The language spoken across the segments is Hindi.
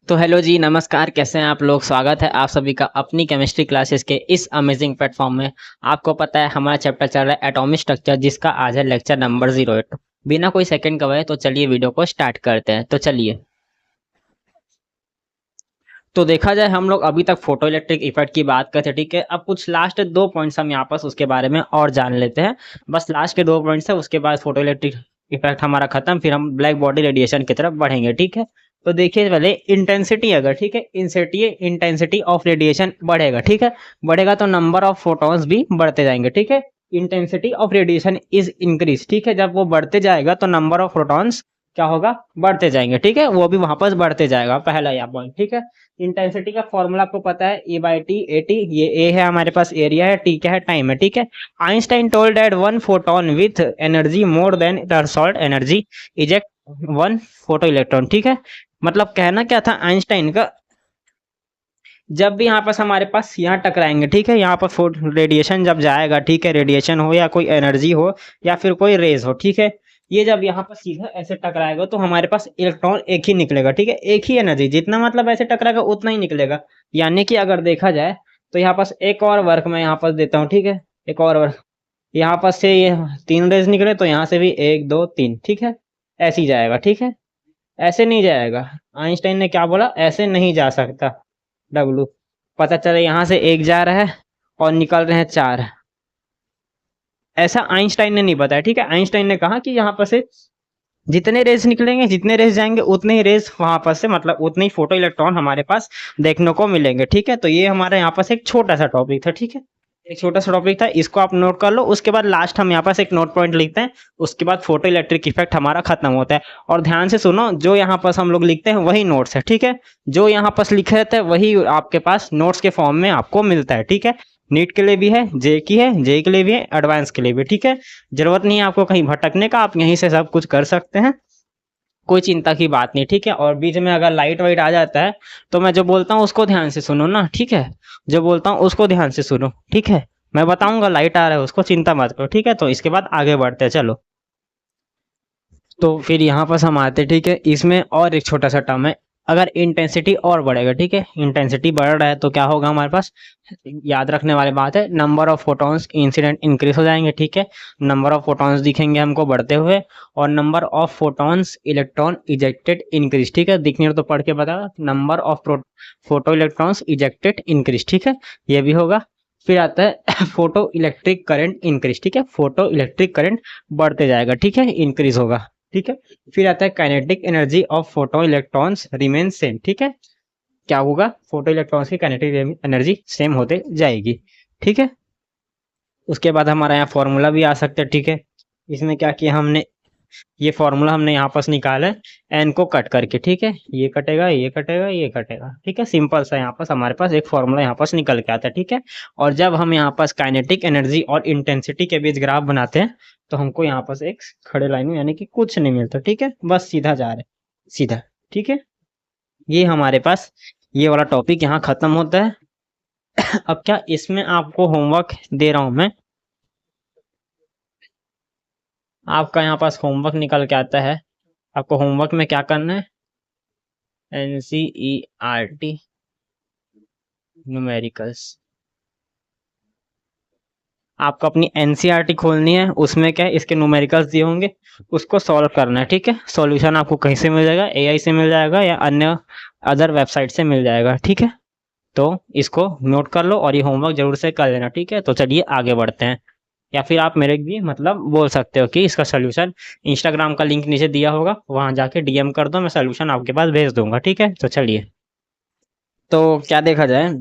तो हेलो जी, नमस्कार। कैसे हैं आप लोग? स्वागत है आप सभी का अपनी केमिस्ट्री क्लासेस के इस अमेजिंग प्लेटफॉर्म में। आपको पता है हमारा चैप्टर चल रहा है एटॉमिक स्ट्रक्चर, जिसका आज है लेक्चर नंबर 08। बिना कोई सेकंड गवाए तो चलिए वीडियो को स्टार्ट करते हैं। तो चलिए, तो देखा जाए हम लोग अभी तक फोटो इलेक्ट्रिक इफेक्ट की बात करते हैं, ठीक है। अब कुछ लास्ट 2 पॉइंट्स हम यहाँ पर उसके बारे में और जान लेते हैं। बस लास्ट के 2 पॉइंट्स है, उसके बाद फोटो इलेक्ट्रिक इफेक्ट हमारा खत्म, फिर हम ब्लैक बॉडी रेडिएशन की तरफ बढ़ेंगे, ठीक है। तो देखिए पहले इंटेंसिटी, अगर ठीक है इंटेंसिटी ऑफ रेडिएशन बढ़ेगा, ठीक है। बढ़ेगा तो नंबर ऑफ फोटॉन्स भी बढ़ते जाएंगे, ठीक है। Intensity of radiation is increase, ठीक है। जब वो बढ़ते जाएगा तो नंबर ऑफ प्रोटॉन्स क्या होगा? बढ़ते जाएंगे, ठीक है। वो भी वहां पर बढ़ते जाएगा, पहला या पॉइंट, ठीक है। इंटेंसिटी का फॉर्मूला आपको पता है, ए बाई टी, ए टी। ये ए है हमारे पास, एरिया है, टी क्या है? टाइम है, ठीक है। Einstein told that one photon with energy more than earth energy eject one photo electron, ठीक है। मतलब कहना क्या था आइंस्टाइन का? जब भी यहाँ पास हमारे पास यहाँ टकराएंगे, ठीक है, यहाँ पर रेडिएशन जब जाएगा, ठीक है, रेडिएशन हो या कोई एनर्जी हो या फिर कोई रेज हो, ठीक है, ये जब यहाँ पर सीधा ऐसे टकराएगा तो हमारे पास इलेक्ट्रॉन एक ही निकलेगा, ठीक है। एक ही एनर्जी, जितना मतलब ऐसे टकराएगा उतना ही निकलेगा। यानी कि अगर देखा जाए तो यहाँ पास एक और वर्क मैं यहाँ पर देता हूँ, ठीक है। एक और वर्क, यहाँ पर से ये 3 रेज निकले तो यहाँ से भी 1 2 3, ठीक है। ऐसे ही जाएगा, ठीक है। ऐसे नहीं जाएगा। आइंस्टाइन ने क्या बोला? ऐसे नहीं जा सकता। डब्लू, पता चला यहाँ से एक जा रहा है और निकल रहे हैं 4। ऐसा आइंस्टाइन ने नहीं बताया, ठीक है। आइंस्टाइन ने कहा कि यहाँ पर से जितने रेज निकलेंगे, जितने रेज जाएंगे, उतने ही रेज वहां पर से, मतलब उतने ही फोटो इलेक्ट्रॉन हमारे पास देखने को मिलेंगे, ठीक है। तो ये हमारे यहाँ पास एक छोटा सा टॉपिक था, ठीक है। एक छोटा सा टॉपिक था, इसको आप नोट कर लो। उसके बाद लास्ट हम यहाँ पास एक नोट पॉइंट लिखते हैं, उसके बाद फोटो इलेक्ट्रिक इफेक्ट हमारा खत्म होता है। और ध्यान से सुनो, जो यहाँ पास हम लोग लिखते हैं वही नोट्स है, ठीक है। जो यहाँ पास लिखे रहते हैं वही आपके पास नोट्स के फॉर्म में आपको मिलता है, ठीक है। नीट के लिए भी है, जे की है, जे के लिए भी है, एडवांस के लिए भी, ठीक है। जरूरत नहीं है आपको कहीं भटकने का, आप यहीं से सब कुछ कर सकते हैं। कोई चिंता की बात नहीं, ठीक है। और बीच में अगर लाइट वाइट आ जाता है तो मैं जो बोलता हूँ उसको ध्यान से सुनो ना, ठीक है। जो बोलता हूँ उसको ध्यान से सुनो, ठीक है। मैं बताऊंगा लाइट आ रहा है, उसको चिंता मत करो, ठीक है। तो इसके बाद आगे बढ़ते हैं, चलो। तो फिर यहाँ पर हम आते, ठीक है। इसमें और एक छोटा सा टर्म है, अगर इंटेंसिटी और बढ़ेगा, ठीक है, इंटेंसिटी बढ़ रहा है तो क्या होगा हमारे पास? याद रखने वाली बात है, number of photons incident increase हो जाएंगे, ठीक है। नंबर ऑफ फोटॉन्स दिखेंगे हमको बढ़ते हुए, और number of photons electron ejected increase, ठीक है। दिखने तो पढ़ के बता, number of photo electrons ejected increase, ठीक है, ये भी होगा। फिर आता है फोटो इलेक्ट्रिक करंट इंक्रीज, ठीक है। फोटो इलेक्ट्रिक करंट बढ़ते जाएगा, ठीक है, इंक्रीज होगा, ठीक है। फिर आता है kinetic energy of photo electrons remain same, ठीक है। क्या होगा? फोटो इलेक्ट्रॉन्स की काइनेटिक एनर्जी सेम होते जाएगी, ठीक है। उसके बाद हमारा यहाँ फॉर्मूला भी आ सकता है, ठीक है। इसमें क्या किया हमने? ये फॉर्मूला हमने यहाँ पास निकाला है एन को कट करके, ठीक है। ये कटेगा, ये कटेगा, ये कटेगा, ठीक है। सिंपल सा यहाँ पास हमारे पास एक फॉर्मूला यहाँ पास निकल के आता है, ठीक है। और जब हम यहाँ पास काइनेटिक एनर्जी और इंटेंसिटी के बीच ग्राफ बनाते हैं तो हमको यहाँ पास एक खड़े लाइन में यानी कि कुछ नहीं मिलता, ठीक है। बस सीधा जा रहे, सीधा, ठीक है। ये हमारे पास ये वाला टॉपिक यहाँ खत्म होता है। अब क्या इसमें आपको होमवर्क दे रहा हूं मैं? आपका यहाँ पास होमवर्क निकल के आता है। आपको होमवर्क में क्या करना है? NCERT numericals. आपको अपनी NCERT खोलनी है, उसमें क्या है, इसके न्यूमेरिकल्स दिए होंगे, उसको सॉल्व करना है, ठीक है। सॉल्यूशन आपको कहीं से मिल जाएगा, AI से मिल जाएगा या अन्य अदर वेबसाइट से मिल जाएगा, ठीक है। तो इसको नोट कर लो और ये होमवर्क जरूर से कर लेना, ठीक है। तो चलिए आगे बढ़ते हैं। या फिर आप मेरे भी मतलब बोल सकते हो कि इसका सोल्यूशन, इंस्टाग्राम का लिंक नीचे दिया होगा, वहां जाके DM कर दो, मैं सोल्यूशन आपके पास भेज दूंगा, ठीक है। तो चलिए, तो क्या देखा जाए,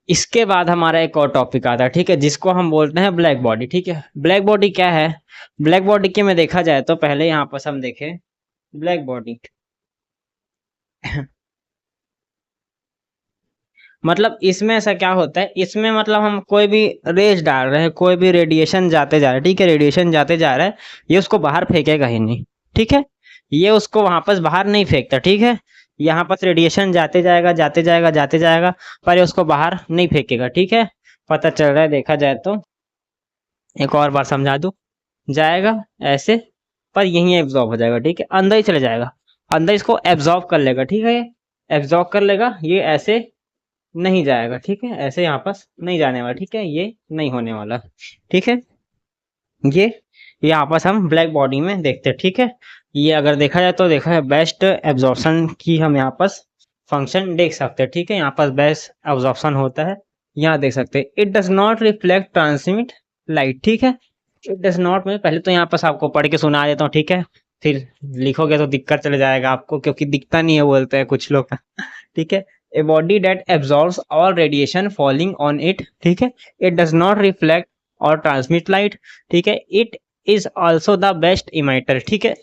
इसके बाद हमारा एक और टॉपिक आता है, ठीक है, जिसको हम बोलते हैं ब्लैक बॉडी, ठीक है। ब्लैक बॉडी क्या है? ब्लैक बॉडी के में देखा जाए तो पहले यहाँ पर हम देखें ब्लैक बॉडी मतलब इसमें ऐसा क्या होता है, इसमें मतलब हम कोई भी रेज डाल रहे हैं, कोई भी रेडिएशन जाते जा रहा है, ठीक है, रेडिएशन जाते जा रहा है, ये उसको बाहर फेंकेगा ही नहीं, ठीक है। ये उसको वहां पर बाहर नहीं फेंकता, ठीक है। यहाँ पर रेडिएशन जाते जाएगा, जाते जाएगा, जाते जाएगा, पर ये उसको बाहर नहीं फेंकेगा, ठीक है। पता चल रहा है, देखा जाए तो एक और बार समझा दूं, जाएगा ऐसे, पर यहीं एब्जॉर्ब हो जाएगा, ठीक है, अंदर ही चले जाएगा। अंदर इसको एब्जॉर्ब कर लेगा, ठीक है, एब्जॉर्ब कर लेगा, ये ऐसे नहीं जाएगा, ठीक है, ऐसे यहाँ पास नहीं जाने वाला, ठीक है, ये नहीं होने वाला, ठीक है। ये यहाँ पास हम ब्लैक बॉडी में देखते हैं, ठीक है। ये अगर देखा जाए तो देखा है बेस्ट एब्जॉर्प्शन की हम यहाँ पास फंक्शन देख सकते हैं, ठीक है, यहाँ पास बेस्ट एब्जॉर्प्शन होता है, यहाँ देख सकते हैं। It does not reflect transmit light, ठीक है। इट डज नॉट में पहले तो यहाँ पास आपको पढ़ के सुना देता हूँ, ठीक है, फिर लिखोगे तो दिक्कत चले जाएगा आपको, क्योंकि दिखता नहीं है बोलते हैं कुछ लोग ठीक है। A body that absorbs all radiation falling on it, ठीक है। It does not reflect or transmit light, ठीक है। It is also the best emitter, ठीक है,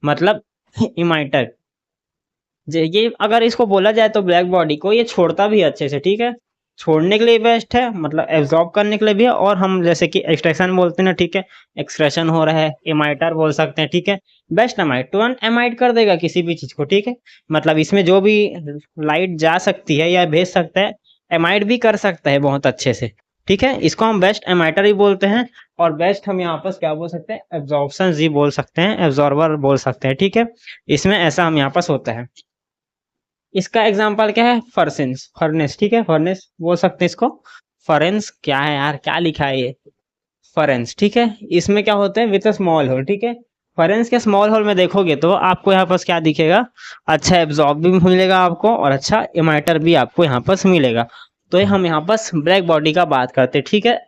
मतलब इमाइटर ये अगर इसको बोला जाए तो ब्लैक बॉडी को ये छोड़ता भी अच्छे से, ठीक है, छोड़ने के लिए बेस्ट है, मतलब एब्जॉर्ब करने के लिए भी है, और हम जैसे कि एक्सट्रैक्शन बोलते हैं ना, ठीक है, एक्सट्रैक्शन हो रहा है, एमाइटर बोल सकते हैं, ठीक है। बेस्ट एमाइट तुरंत एमाइट कर देगा किसी भी चीज को, ठीक है, मतलब इसमें जो भी लाइट जा सकती है या भेज सकता है, एमाइट भी कर सकता है बहुत अच्छे से, ठीक है। इसको हम बेस्ट एमाइटर ही बोलते हैं, और बेस्ट हम यहाँ पर क्या बोल सकते हैं, एब्जॉर्प्शन जी बोल सकते हैं, एब्जॉर्बर बोल सकते हैं, ठीक है। इसमें ऐसा हम यहाँ पास होता है। इसका एग्जाम्पल क्या है, फर्सेंस, फर्नेस, ठीक है, फर्नेस बोल सकते हैं इसको। फरेंस क्या है यार, क्या लिखा है ये, फरेंस, ठीक है। इसमें क्या होता है, विथ अ स्मॉल होल, ठीक है। फरेंस के स्मॉल होल में देखोगे तो आपको यहाँ पास क्या दिखेगा, अच्छा एब्जॉर्ब भी मिलेगा आपको, और अच्छा इमाइटर भी आपको यहाँ पास मिलेगा। तो ये हम यहाँ पास ब्लैक बॉडी का बात करते हैं, ठीक है,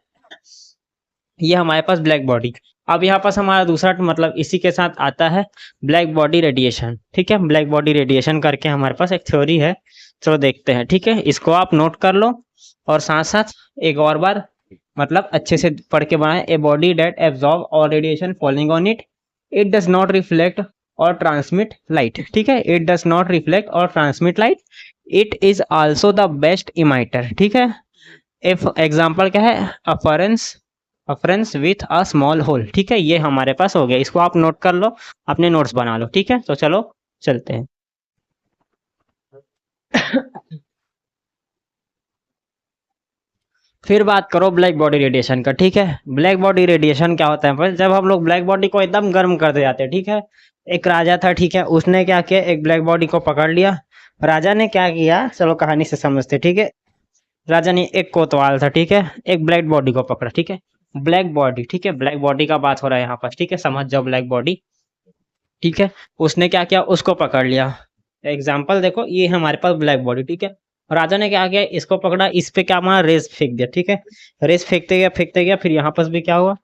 ये हमारे पास ब्लैक बॉडी। अब यहाँ पास हमारा दूसरा मतलब इसी के साथ आता है ब्लैक बॉडी रेडिएशन, ठीक है। ब्लैक बॉडी रेडिएशन करके हमारे पास एक थ्योरी है, चलो देखते हैं, ठीक है। इसको आप नोट कर लो, और साथ साथ एक और बार मतलब अच्छे से पढ़ के बनाए। A body that absorb all radiation falling on it, it does not reflect or transmit light, ठीक है। It does not reflect or transmit light, it is also the best emitter, ठीक है। इफ एग्जाम्पल क्या है, a furnace with a small hole, ठीक है, ये हमारे पास हो गया। इसको आप नोट कर लो, अपने नोट्स बना लो, ठीक है। तो चलो चलते हैं फिर बात करो ब्लैक बॉडी रेडिएशन का, ठीक है। ब्लैक बॉडी रेडिएशन क्या होता है, पर जब हम लोग ब्लैक बॉडी को एकदम गर्म कर दे जाते हैं, ठीक है। एक राजा था, ठीक है, उसने क्या किया, एक ब्लैक बॉडी को पकड़ लिया। राजा ने क्या किया, चलो कहानी से समझते, ठीक है। राजा ने एक कोतवाल था, ठीक है, एक ब्लैक बॉडी को पकड़ा, ठीक है, ब्लैक बॉडी, ठीक है, ब्लैक बॉडी का बात हो रहा है यहाँ पर, ठीक है, समझ जाओ ब्लैक बॉडी, ठीक है। उसने क्या किया, उसको पकड़ लिया। एग्जाम्पल देखो, ये हमारे पास ब्लैक बॉडी, ठीक है। राजा ने क्या किया, इसको पकड़ा, इस पे क्या मारा, रेस फेंक दिया, ठीक है। रेस फेंकते गया, फिर यहाँ पास भी क्या हुआ,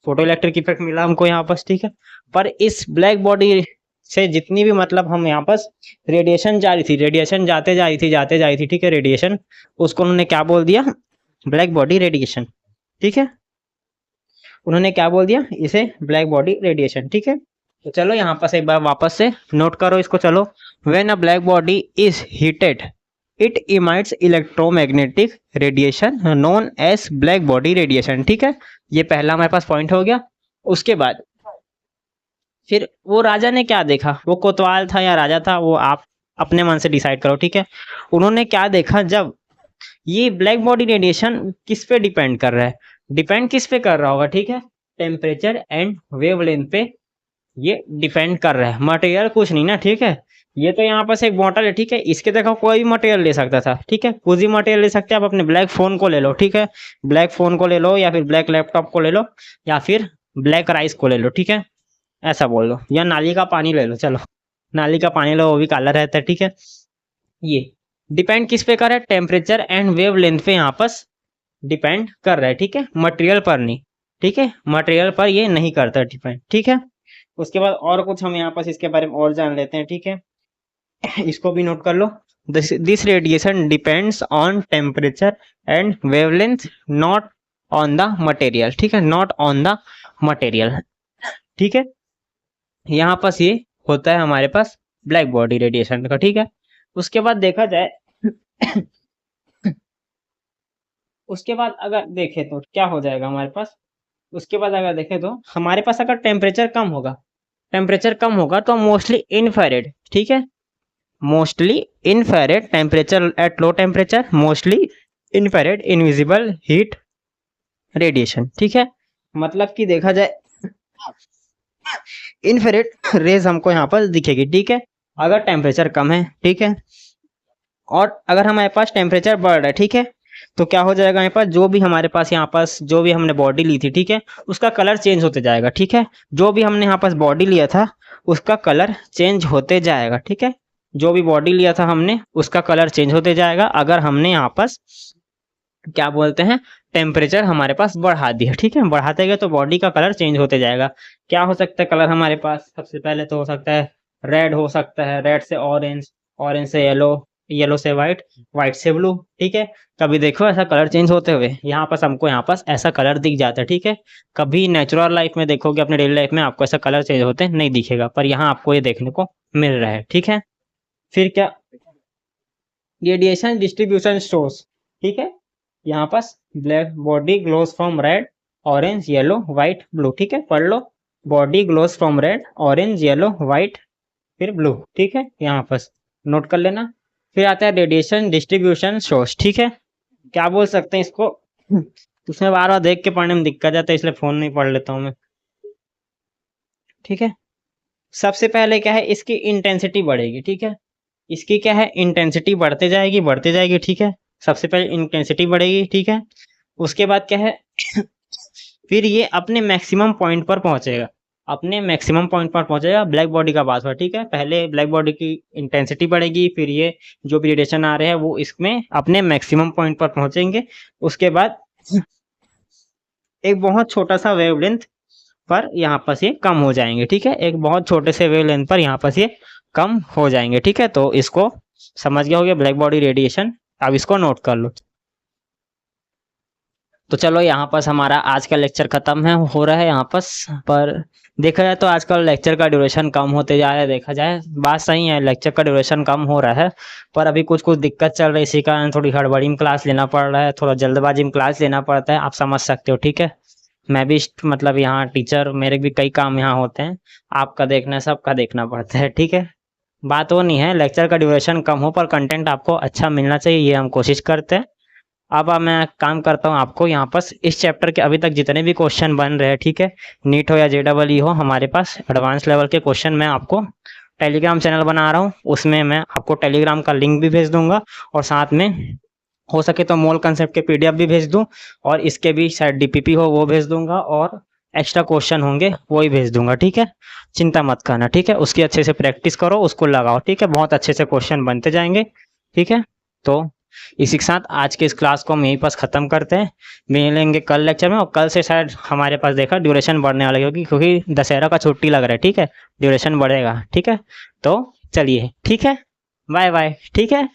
फोटो इलेक्ट्रिक इफेक्ट मिला हमको यहाँ पास, ठीक है। पर इस ब्लैक बॉडी से जितनी भी मतलब हम यहाँ पास रेडिएशन जा रही थी, रेडिएशन जाते जा रही थी, ठीक है, रेडिएशन, उसको उन्होंने क्या बोल दिया, ब्लैक बॉडी रेडिएशन, ठीक है। उन्होंने क्या बोल दिया, इसे ब्लैक बॉडी रेडिएशन, ठीक है। तो चलो यहाँ पास एक बार वापस से नोट करो इसको, चलो। When a black body is heated, it emits electromagnetic radiation known as black body radiation, ठीक है। ये पहला हमारे पास पॉइंट हो गया। उसके बाद फिर वो राजा ने क्या देखा, वो कोतवाल था या राजा था, वो आप अपने मन से डिसाइड करो, ठीक है। उन्होंने क्या देखा, जब ये ब्लैक बॉडी रेडिएशन किस पे डिपेंड कर रहा है, डिपेंड किस पे कर रहा होगा, ठीक है, टेम्परेचर एंड वेवलेंथ पे ये डिपेंड कर रहा है, मटेरियल कुछ नहीं ना, ठीक है। ये तो यहाँ पास एक बॉटल है, ठीक है, इसके देखो कोई भी मटेरियल ले सकता था, ठीक है, कुछ भी मटेरियल ले सकते हैं। आप अपने ब्लैक फोन को ले लो, ठीक है, ब्लैक फोन को ले लो, या फिर ब्लैक लैपटॉप को ले लो, या फिर ब्लैक राइस को ले लो, ठीक है, ऐसा बोल लो, या नाली का पानी ले लो, चलो नाली का पानी लो, वो भी काला रहता है, ठीक है। ये डिपेंड किस पे कर रहा है, टेम्परेचर एंड वेव लेंथ पे यहाँ पास डिपेंड कर रहा है, ठीक है, मटेरियल पर नहीं, ठीक है, मटेरियल पर ये नहीं करता डिपेंड, ठीक है। उसके बाद और कुछ हम यहाँ पास इसके बारे में और जान लेते हैं, ठीक है, इसको भी नोट कर लो। This radiation depends on temperature and wavelength, not on the material, ठीक है, नॉट ऑन द मटेरियल, ठीक है। यहाँ पास ये होता है हमारे पास ब्लैक बॉडी रेडिएशन का, ठीक है। उसके बाद देखा जाए उसके बाद अगर देखें तो क्या हो जाएगा हमारे पास, उसके बाद अगर देखें तो हमारे पास अगर टेम्परेचर कम होगा तो मोस्टली इनफ्रारेड, ठीक है, mostly infrared temperature at low temperature, mostly infrared invisible heat radiation, ठीक है। मतलब कि देखा जाए इनफ्रारेड रेज हमको यहाँ पर दिखेगी, ठीक है, अगर टेम्परेचर कम है, ठीक है, और अगर हमारे पास टेम्परेचर बढ़ रहा है, ठीक है, तो क्या हो जाएगा, हमारे पास जो भी हमारे पास यहाँ पास जो भी हमने बॉडी ली थी, ठीक है, उसका कलर चेंज होते जाएगा, ठीक है, जो भी हमने यहाँ पास बॉडी लिया था उसका कलर चेंज होते जाएगा, ठीक है, जो भी बॉडी लिया था हमने उसका कलर चेंज होते जाएगा अगर हमने यहाँ पास क्या बोलते हैं टेम्परेचर हमारे पास बढ़ा दिया, ठीक है, बढ़ाते गए तो बॉडी का कलर चेंज होते जाएगा। क्या हो सकता है कलर हमारे पास, सबसे पहले तो हो सकता है रेड, हो सकता है रेड से ऑरेंज, ऑरेंज से येलो, येलो से व्हाइट, व्हाइट से ब्लू, ठीक है। कभी देखो ऐसा कलर चेंज होते हुए, यहाँ पास हमको यहाँ पास ऐसा कलर दिख जाता है, ठीक है। कभी नेचुरल लाइफ में देखोगे, अपने डेली लाइफ में आपको ऐसा कलर चेंज होते नहीं दिखेगा, पर यहाँ आपको ये देखने को मिल रहा है, ठीक है। फिर क्या, रेडिएशन डिस्ट्रीब्यूशन सोर्स, ठीक है, यहाँ पास black body glows from red, orange, yellow, white, blue, ठीक है, पढ़ लो, body glows from red, orange, yellow, white, फिर ब्लू, ठीक है, यहाँ पास नोट कर लेना। फिर आता है रेडिएशन डिस्ट्रीब्यूशन सोर्स, ठीक है, क्या बोल सकते हैं इसको, उसमें बार बार देख के पढ़ने में दिक्कत जाता है, इसलिए फोन नहीं पढ़ लेता हूँ मैं, ठीक है। सबसे पहले क्या है, इसकी इंटेंसिटी बढ़ेगी, ठीक है, इसकी क्या है इंटेंसिटी बढ़ते जाएगी, बढ़ते जाएगी, ठीक है, सबसे पहले इंटेंसिटी बढ़ेगी, ठीक है, उसके बाद क्या है फिर ये अपने मैक्सिमम पॉइंट पर पहुंचेगा, अपने मैक्सिमम पॉइंट पर पहुंचेगा, ब्लैक बॉडी का बात हुआ, ठीक है, पहले ब्लैक बॉडी की इंटेंसिटी बढ़ेगी, फिर ये जो भी रेडिएशन आ रहे हैं वो इसमें अपने मैक्सिमम पॉइंट पर पहुंचेंगे, उसके बाद एक बहुत छोटा सा वेवलेंथ पर यहाँ पर ये कम हो जाएंगे, ठीक है, एक बहुत छोटे से वेवलेंथ पर यहाँ पर ये कम हो जाएंगे, ठीक है। तो इसको समझ गए होगे ब्लैक बॉडी रेडिएशन, अब इसको नोट कर लो। तो चलो यहाँ पर हमारा आज का लेक्चर खत्म है, हो रहा है यहाँ पर देखा जाए तो आजकल लेक्चर का ड्यूरेशन कम होते जा रहा है, देखा जाए बात सही है, लेक्चर का ड्यूरेशन कम हो रहा है, पर अभी कुछ कुछ दिक्कत चल रही है, इसी कारण थोड़ी हड़बड़ी में क्लास लेना पड़ रहा है, थोड़ा जल्दबाजी में क्लास लेना पड़ता है, आप समझ सकते हो, ठीक है। मैं भी मतलब यहाँ टीचर, मेरे भी कई काम यहाँ होते हैं, आपका देखना सबका देखना पड़ता है, ठीक है। बात वो नहीं है लेक्चर का ड्यूरेशन कम हो, पर कंटेंट आपको अच्छा मिलना चाहिए, ये हम कोशिश करते हैं। अब मैं काम करता हूँ, आपको यहाँ पर इस चैप्टर के अभी तक जितने भी क्वेश्चन बन रहे हैं, ठीक है, नीट हो या JEE हो, हमारे पास एडवांस लेवल के क्वेश्चन मैं आपको टेलीग्राम चैनल बना रहा हूँ, उसमें मैं आपको टेलीग्राम का लिंक भी भेज दूंगा, और साथ में हो सके तो मोल कंसेप्ट के PDF भी भेज दूँ, और इसके भी शायद DPP हो वो भेज दूंगा, और एक्स्ट्रा क्वेश्चन होंगे वो ही भेज दूंगा, ठीक है, चिंता मत करना, ठीक है। उसकी अच्छे से प्रैक्टिस करो, उसको लगाओ, ठीक है, बहुत अच्छे से क्वेश्चन बनते जाएंगे, ठीक है। तो इसी के साथ आज के इस क्लास को हम यहीं पास ख़त्म करते हैं, मिलेंगे कल लेक्चर में, और कल से शायद हमारे पास देखा ड्यूरेशन बढ़ने वाला है, क्योंकि दशहरा का छुट्टी लग रहा है, ठीक है, ड्यूरेशन बढ़ेगा, ठीक है। तो चलिए, ठीक है, बाय बाय, ठीक है।